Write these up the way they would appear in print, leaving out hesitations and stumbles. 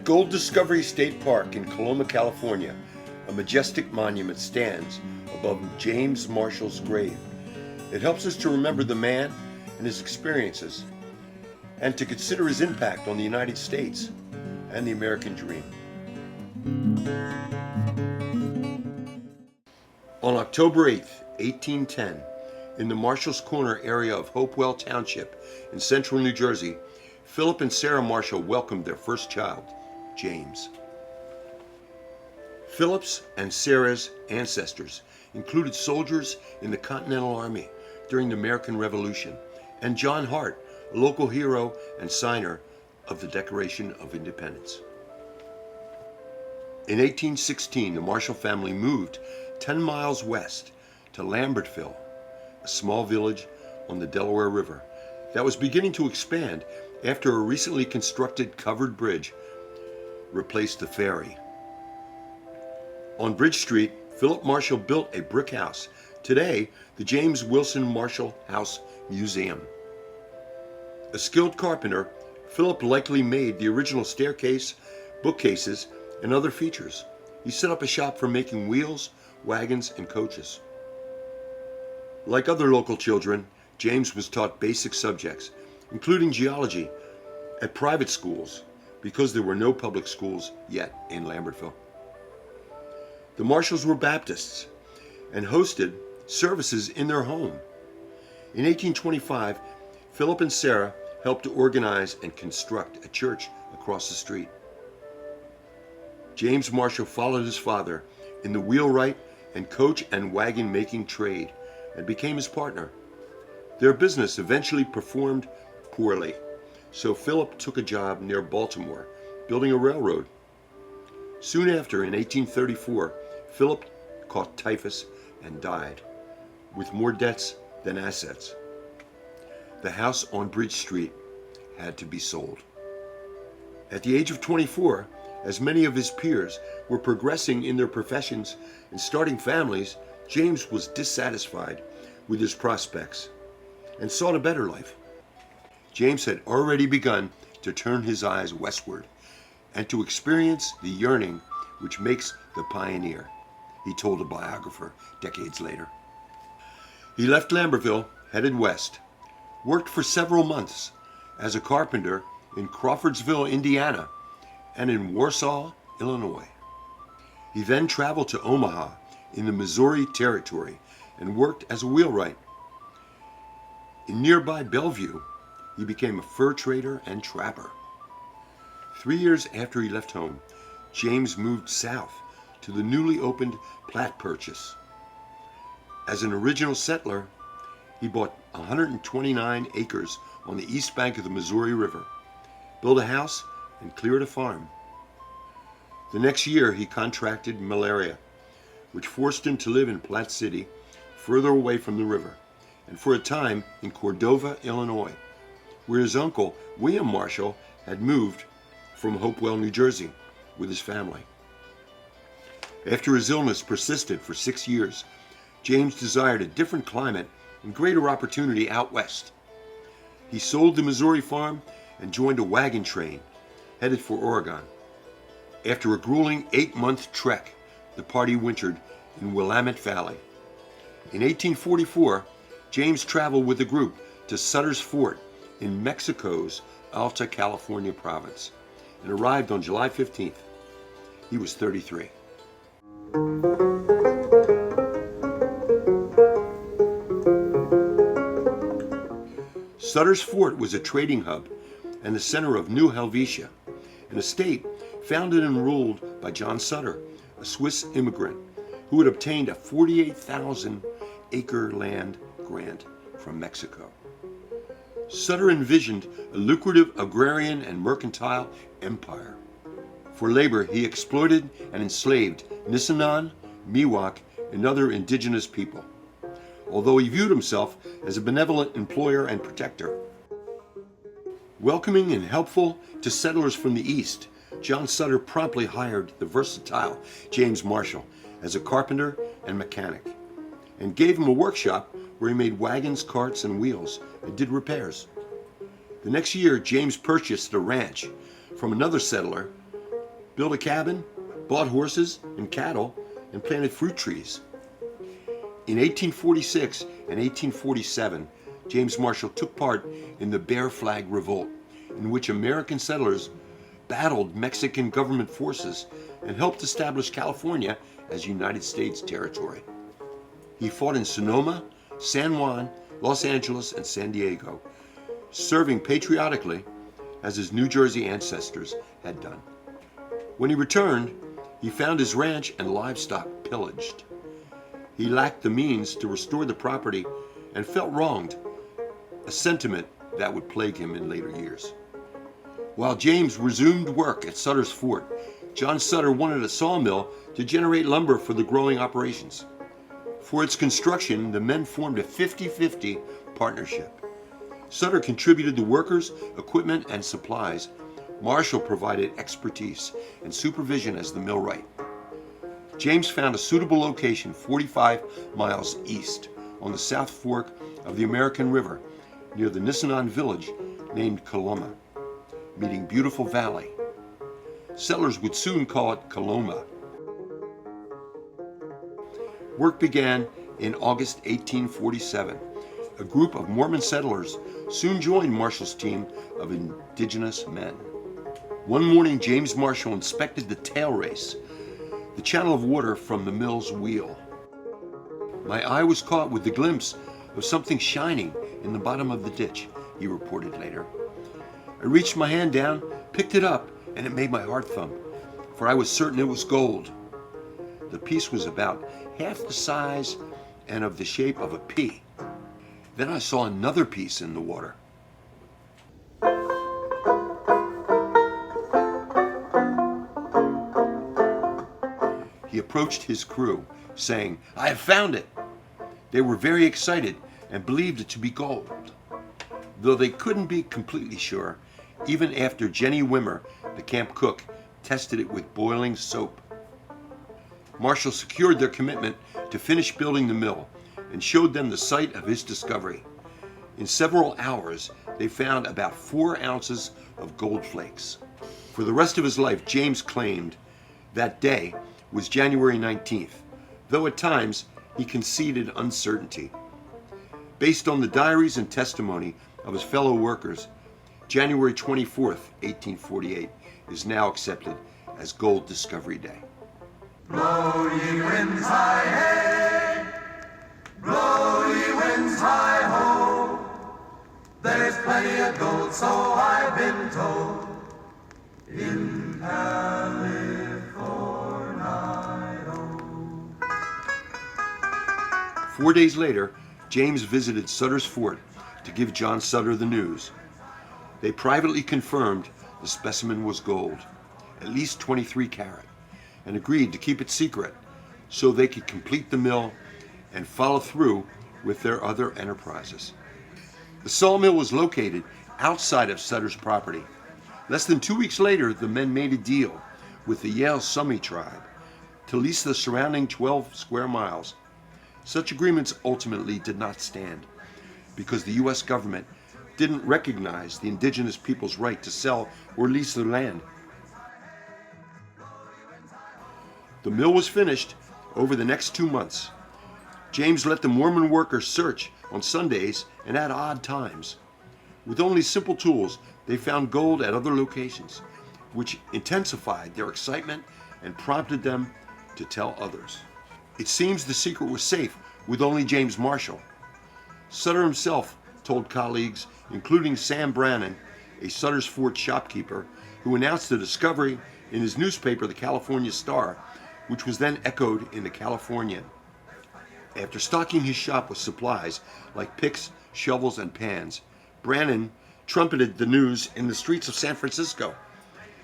Gold Discovery State Park in Coloma, California, a majestic monument stands above James Marshall's grave. It helps us to remember the man and his experiences, and to consider his impact on the United States and the American dream. On October 8, 1810, in the Marshall's Corner area of Hopewell Township in central New Jersey, Philip and Sarah Marshall welcomed their first child, James. Philip's and Sarah's ancestors included soldiers in the Continental Army during the American Revolution, and John Hart, a local hero and signer of the Declaration of Independence. In 1816, the Marshall family moved 10 miles west to Lambertville, a small village on the Delaware River that was beginning to expand after a recently constructed covered bridge replaced the ferry. On Bridge Street, Philip Marshall built a brick house, today the James Wilson Marshall House Museum. A skilled carpenter, Philip likely made the original staircase, bookcases, and other features. He set up a shop for making wheels, wagons, and coaches. Like other local children, James was taught basic subjects, including geology, at private schools, because there were no public schools yet in Lambertville. The Marshalls were Baptists and hosted services in their home. In 1825, Philip and Sarah helped to organize and construct a church across the street. James Marshall followed his father in the wheelwright and coach and wagon making trade and became his partner. Their business eventually performed poorly, so Philip took a job near Baltimore, building a railroad. Soon after, in 1834, Philip caught typhus and died, with more debts than assets. The house on Bridge Street had to be sold. At the age of 24, as many of his peers were progressing in their professions and starting families, James was dissatisfied with his prospects and sought a better life. James had already begun to turn his eyes westward and to experience the yearning which makes the pioneer, he told a biographer decades later. He left Lambertville, headed west, worked for several months as a carpenter in Crawfordsville, Indiana, and in Warsaw, Illinois. He then traveled to Omaha in the Missouri Territory and worked as a wheelwright. In nearby Bellevue, he became a fur trader and trapper. 3 years after he left home, James moved south to the newly opened Platte Purchase. As an original settler, he bought 129 acres on the east bank of the Missouri River, built a house, and cleared a farm. The next year, he contracted malaria, which forced him to live in Platte City, further away from the river, and for a time in Cordova, Illinois, where his uncle, William Marshall, had moved from Hopewell, New Jersey, with his family. After his illness persisted for 6 years, James desired a different climate and greater opportunity out west. He sold the Missouri farm and joined a wagon train headed for Oregon. After a grueling 8-month trek, the party wintered in Willamette Valley. In 1844, James traveled with the group to Sutter's Fort in Mexico's Alta California province and arrived on July 15th. He was 33. Sutter's Fort was a trading hub and the center of New Helvetia, an estate founded and ruled by John Sutter, a Swiss immigrant who had obtained a 48,000-acre land grant from Mexico. Sutter envisioned a lucrative agrarian and mercantile empire. For labor, he exploited and enslaved Nisenan, Miwok, and other indigenous people, although he viewed himself as a benevolent employer and protector. Welcoming and helpful to settlers from the east, John Sutter promptly hired the versatile James Marshall as a carpenter and mechanic, and gave him a workshop where he made wagons, carts, and wheels and did repairs. The next year, James purchased a ranch from another settler built a cabin, bought horses and cattle, and planted fruit trees. In 1846 and 1847, James Marshall took part in the Bear Flag Revolt, in which American settlers battled Mexican government forces and helped establish California as United States territory. He fought in Sonoma, San Juan, Los Angeles, and San Diego, serving patriotically as his New Jersey ancestors had done. When he returned, he found his ranch and livestock pillaged. He lacked the means to restore the property and felt wronged, a sentiment that would plague him in later years. While James resumed work at Sutter's Fort, John Sutter wanted a sawmill to generate lumber for the growing operations. For its construction, the men formed a 50-50 partnership. Sutter contributed the workers, equipment, and supplies. Marshall provided expertise and supervision as the millwright. James found a suitable location 45 miles east on the South Fork of the American River near the Nisenan village named Coloma, meaning Beautiful Valley. Settlers would soon call it Coloma. Work began in August 1847. A group of Mormon settlers soon joined Marshall's team of indigenous men. One morning, James Marshall inspected the tail race, the channel of water from the mill's wheel. My eye was caught with the glimpse of something shining in the bottom of the ditch, he reported later. I reached my hand down, picked it up, and it made my heart thump, for I was certain it was gold. The piece was about half the size and of the shape of a pea. Then I saw another piece in the water. He approached his crew, saying, "I have found it." They were very excited and believed it to be gold, though they couldn't be completely sure, even after Jenny Wimmer, the camp cook, tested it with boiling soap. Marshall secured their commitment to finish building the mill and showed them the site of his discovery. In several hours, they found about 4 ounces of gold flakes. For the rest of his life, James claimed that day was January 19th, though at times he conceded uncertainty. Based on the diaries and testimony of his fellow workers, January 24th, 1848 is now accepted as Gold Discovery Day. Blow ye winds high hey, blow ye winds high ho, there's plenty of gold, so I've been told, in California. 4 days later, James visited Sutter's Fort to give John Sutter the news. They privately confirmed the specimen was gold, at least 23 carat, and agreed to keep it secret so they could complete the mill and follow through with their other enterprises. The sawmill was located outside of Sutter's property. Less than 2 weeks later, the men made a deal with the Yale Sumi tribe to lease the surrounding 12 square miles. Such agreements ultimately did not stand because the U.S. government didn't recognize the indigenous people's right to sell or lease their land. The mill was finished over the next 2 months. James let the Mormon workers search on Sundays and at odd times. With only simple tools, they found gold at other locations, which intensified their excitement and prompted them to tell others. It seems the secret was safe with only James Marshall. Sutter himself told colleagues, including Sam Brannan, a Sutter's Fort shopkeeper, who announced the discovery in his newspaper, the California Star, which was then echoed in the Californian. After stocking his shop with supplies like picks, shovels, and pans, Brannan trumpeted the news in the streets of San Francisco,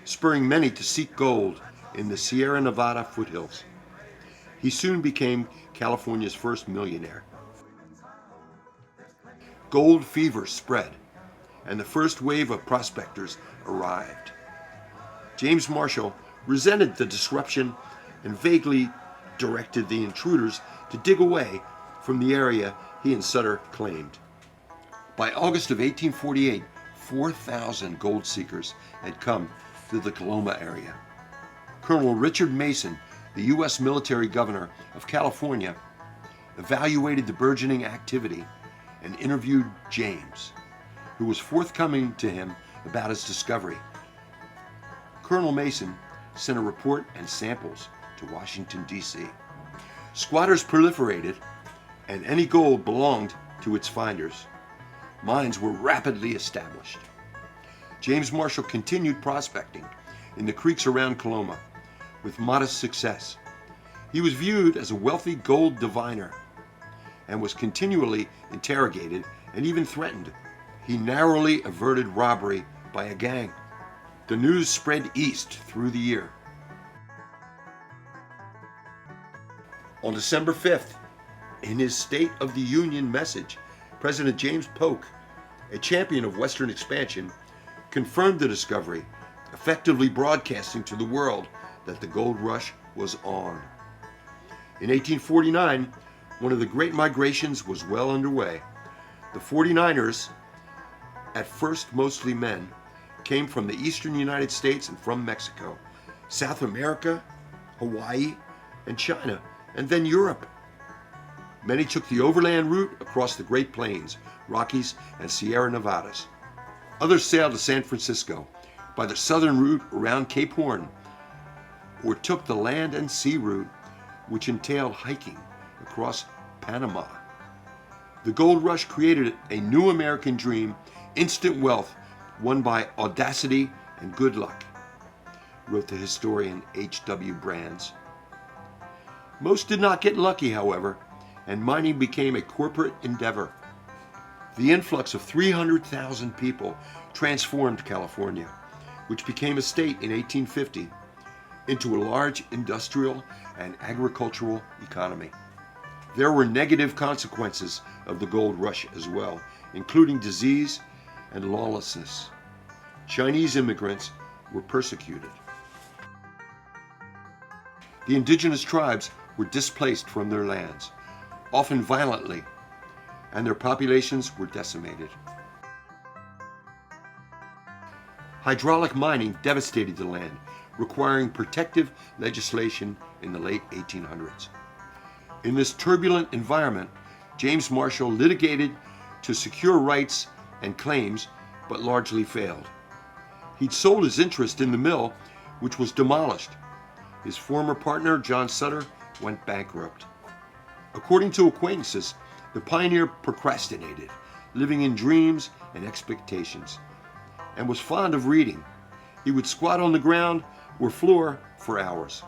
spurring many to seek gold in the Sierra Nevada foothills. He soon became California's first millionaire. Gold fever spread, and the first wave of prospectors arrived. James Marshall resented the disruption and vaguely directed the intruders to dig away from the area he and Sutter claimed. By August of 1848, 4,000 gold seekers had come to the Coloma area. Colonel Richard Mason, the U.S. military governor of California, evaluated the burgeoning activity and interviewed James, who was forthcoming to him about his discovery. Colonel Mason sent a report and samples to Washington, D.C. Squatters proliferated, and any gold belonged to its finders. Mines were rapidly established. James Marshall continued prospecting in the creeks around Coloma with modest success. He was viewed as a wealthy gold diviner and was continually interrogated and even threatened. He narrowly averted robbery by a gang. The news spread east through the year. On December 5th, in his State of the Union message, President James Polk, a champion of Western expansion, confirmed the discovery, effectively broadcasting to the world that the gold rush was on. In 1849, one of the great migrations was well underway. The 49ers, at first mostly men, came from the eastern United States and from Mexico, South America, Hawaii, and China, and then Europe. Many took the overland route across the Great Plains, Rockies, and Sierra Nevadas. Others sailed to San Francisco by the southern route around Cape Horn, or took the land and sea route, which entailed hiking across Panama. The gold rush created a new American dream, instant wealth won by audacity and good luck, wrote the historian H.W. Brands. Most did not get lucky, however, and mining became a corporate endeavor. The influx of 300,000 people transformed California, which became a state in 1850, into a large industrial and agricultural economy. There were negative consequences of the gold rush as well, including disease and lawlessness. Chinese immigrants were persecuted. The indigenous tribes were displaced from their lands, often violently, and their populations were decimated. Hydraulic mining devastated the land, requiring protective legislation in the late 1800s. In this turbulent environment, James Marshall litigated to secure rights and claims, but largely failed. He'd sold his interest in the mill, which was demolished. His former partner, John Sutter, went bankrupt. According to acquaintances, the pioneer procrastinated, living in dreams and expectations, and was fond of reading. He would squat on the ground or floor for hours.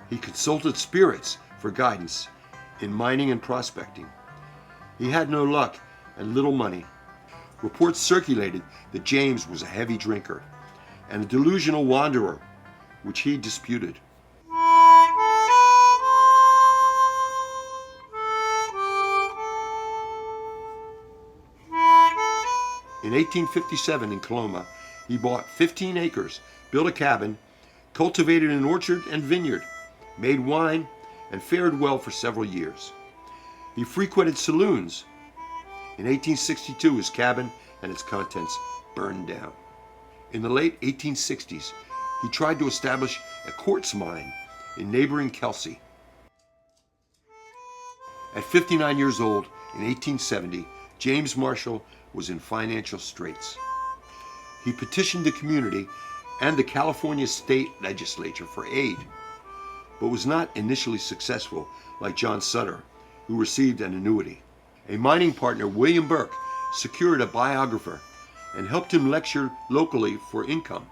He consulted spirits for guidance in mining and prospecting. He had no luck and little money. Reports circulated that James was a heavy drinker and a delusional wanderer, which he disputed. In 1857 in Coloma, he bought 15 acres, built a cabin, cultivated an orchard and vineyard, made wine, and fared well for several years. He frequented saloons. In 1862, his cabin and its contents burned down. In the late 1860s, he tried to establish a quartz mine in neighboring Kelsey. At 59 years old, in 1870, James Marshall was in financial straits. He petitioned the community and the California state legislature for aid, but was not initially successful like John Sutter, who received an annuity. A mining partner, William Burke, secured a biographer and helped him lecture locally for income.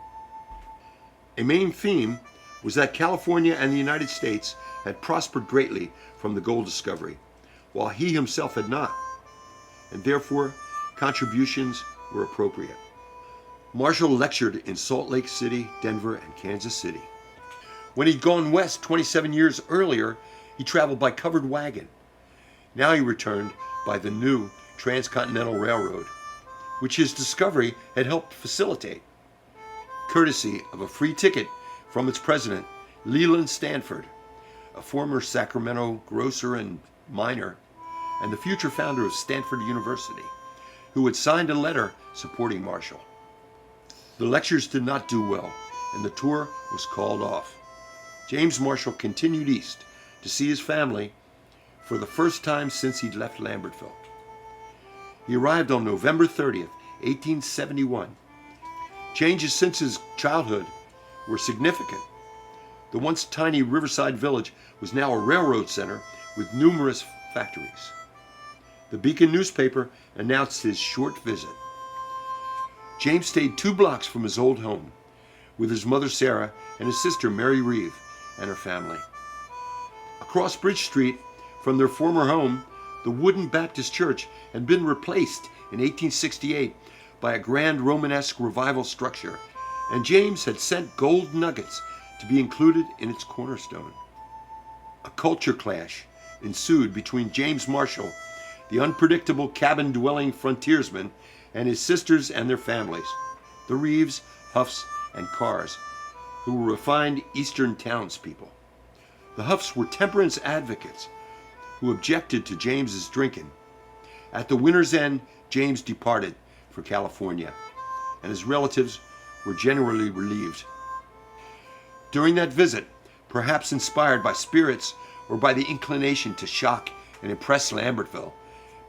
A main theme was that California and the United States had prospered greatly from the gold discovery, while he himself had not, and therefore contributions were appropriate. Marshall lectured in Salt Lake City, Denver, and Kansas City. When he'd gone west 27 years earlier, he traveled by covered wagon. Now he returned by the new Transcontinental Railroad, which his discovery had helped facilitate, courtesy of a free ticket from its president, Leland Stanford, a former Sacramento grocer and miner, and the future founder of Stanford University, who had signed a letter supporting Marshall. The lectures did not do well, and the tour was called off. James Marshall continued east to see his family for the first time since he'd left Lambertville. He arrived on November 30th, 1871. Changes since his childhood were significant. The once tiny riverside village was now a railroad center with numerous factories. The Beacon newspaper announced his short visit. James stayed 2 blocks from his old home with his mother Sarah and his sister Mary Reeve and her family. Across Bridge Street from their former home, the wooden Baptist church had been replaced in 1868 by a grand Romanesque revival structure, and James had sent gold nuggets to be included in its cornerstone. A culture clash ensued between James Marshall, the unpredictable cabin-dwelling frontiersman, and his sisters and their families, the Reeves, Huffs, and Carrs, who were refined Eastern townspeople. The Huffs were temperance advocates who objected to James's drinking. At the winter's end, James departed for California, and his relatives were generally relieved. During that visit, perhaps inspired by spirits or by the inclination to shock and impress Lambertville,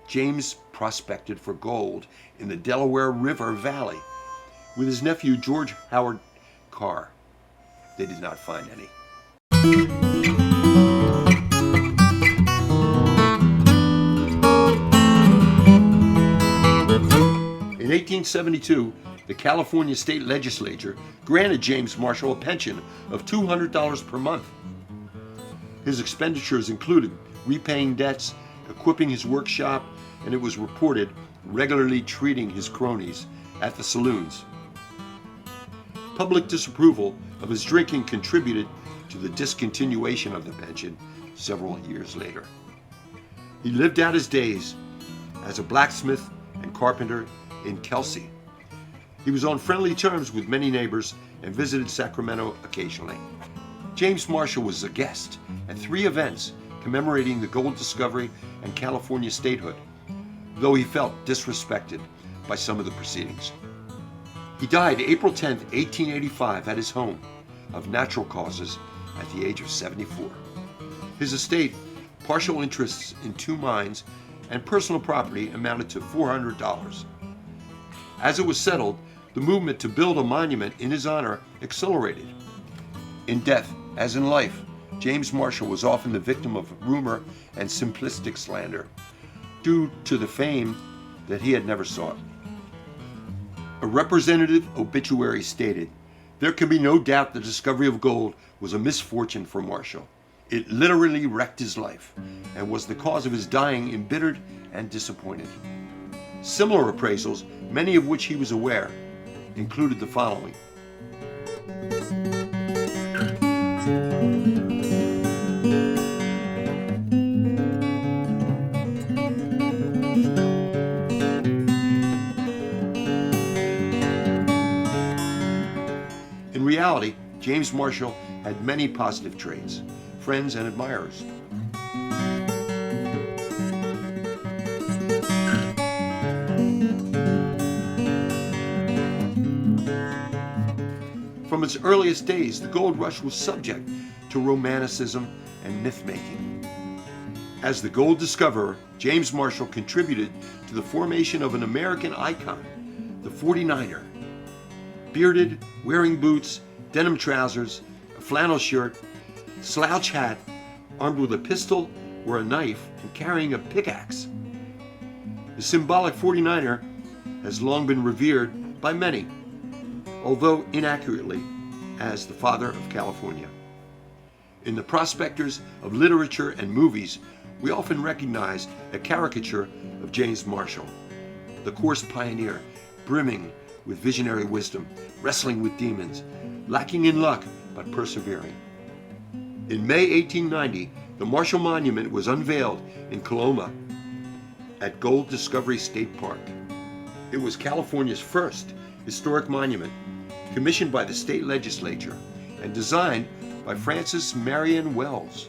James prospected for gold in the Delaware River Valley with his nephew George Howard Carr. They did not find any. In 1872, the California State Legislature granted James Marshall a pension of $200 per month. His expenditures included repaying debts, equipping his workshop, and it was reported regularly treating his cronies at the saloons. Public disapproval of his drinking contributed to the discontinuation of the pension several years later. He lived out his days as a blacksmith and carpenter in Kelsey. He was on friendly terms with many neighbors and visited Sacramento occasionally. James Marshall was a guest at 3 events commemorating the gold discovery and California statehood, though he felt disrespected by some of the proceedings. He died April 10, 1885 at his home of natural causes at the age of 74. His estate, partial interests in 2 mines, and personal property amounted to $400. As it was settled, the movement to build a monument in his honor accelerated. In death, as in life, James Marshall was often the victim of rumor and simplistic slander, due to the fame that he had never sought. A representative obituary stated, "There can be no doubt the discovery of gold was a misfortune for Marshall. It literally wrecked his life and was the cause of his dying embittered and disappointed." Similar appraisals, many of which he was aware, included the following. In reality, James Marshall had many positive traits, friends and admirers. From its earliest days, the gold rush was subject to romanticism and myth-making. As the gold discoverer, James Marshall contributed to the formation of an American icon, the 49er. Bearded, wearing boots, denim trousers, a flannel shirt, slouch hat, armed with a pistol or a knife, and carrying a pickaxe. The symbolic 49er has long been revered by many, although inaccurately, as the father of California. In the prospectors of literature and movies, we often recognize a caricature of James Marshall, the coarse pioneer, brimming with visionary wisdom, wrestling with demons, lacking in luck, but persevering. In May 1890, the Marshall Monument was unveiled in Coloma at Gold Discovery State Park. It was California's first historic monument, commissioned by the state legislature and designed by Francis Marion Wells.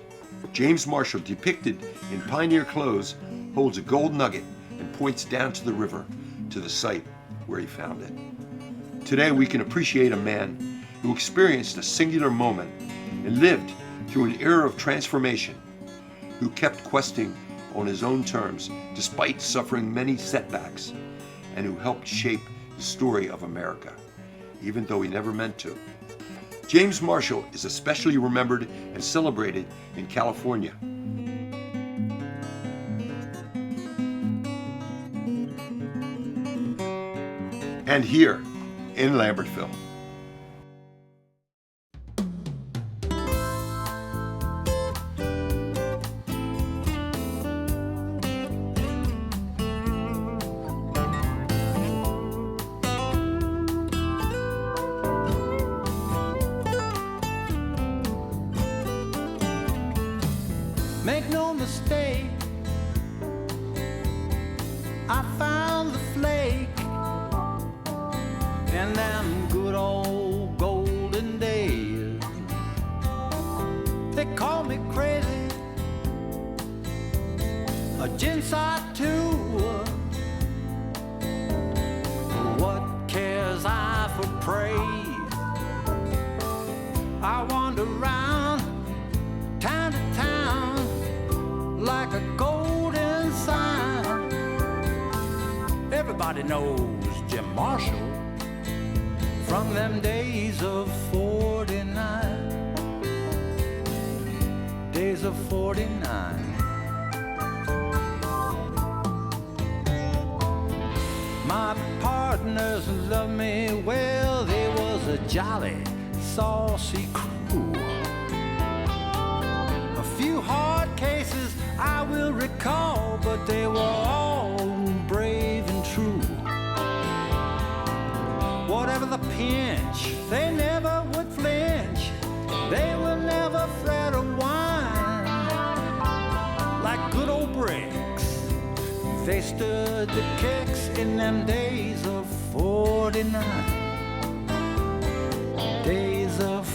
James Marshall, depicted in pioneer clothes, holds a gold nugget and points down to the river, to the site where he found it. Today we can appreciate a man who experienced a singular moment and lived through an era of transformation, who kept questing on his own terms despite suffering many setbacks, and who helped shape the story of America, even though he never meant to. James Marshall is especially remembered and celebrated in California. And here in Lambertville. Make no mistake, I found the flake in them good old golden days. They call me crazy, a ginsot too. What cares I for praise? I wander around town to town like a golden sign. Everybody knows Jim Marshall from them days of 49. Days of 49. My partners love me well. They was a jolly, saucy crew. A few hard cases I will recall, but they were all brave and true. Whatever the pinch, they never would flinch. They will never fret or whine. Like good old bricks, they stood the kicks in them days of 49. Days of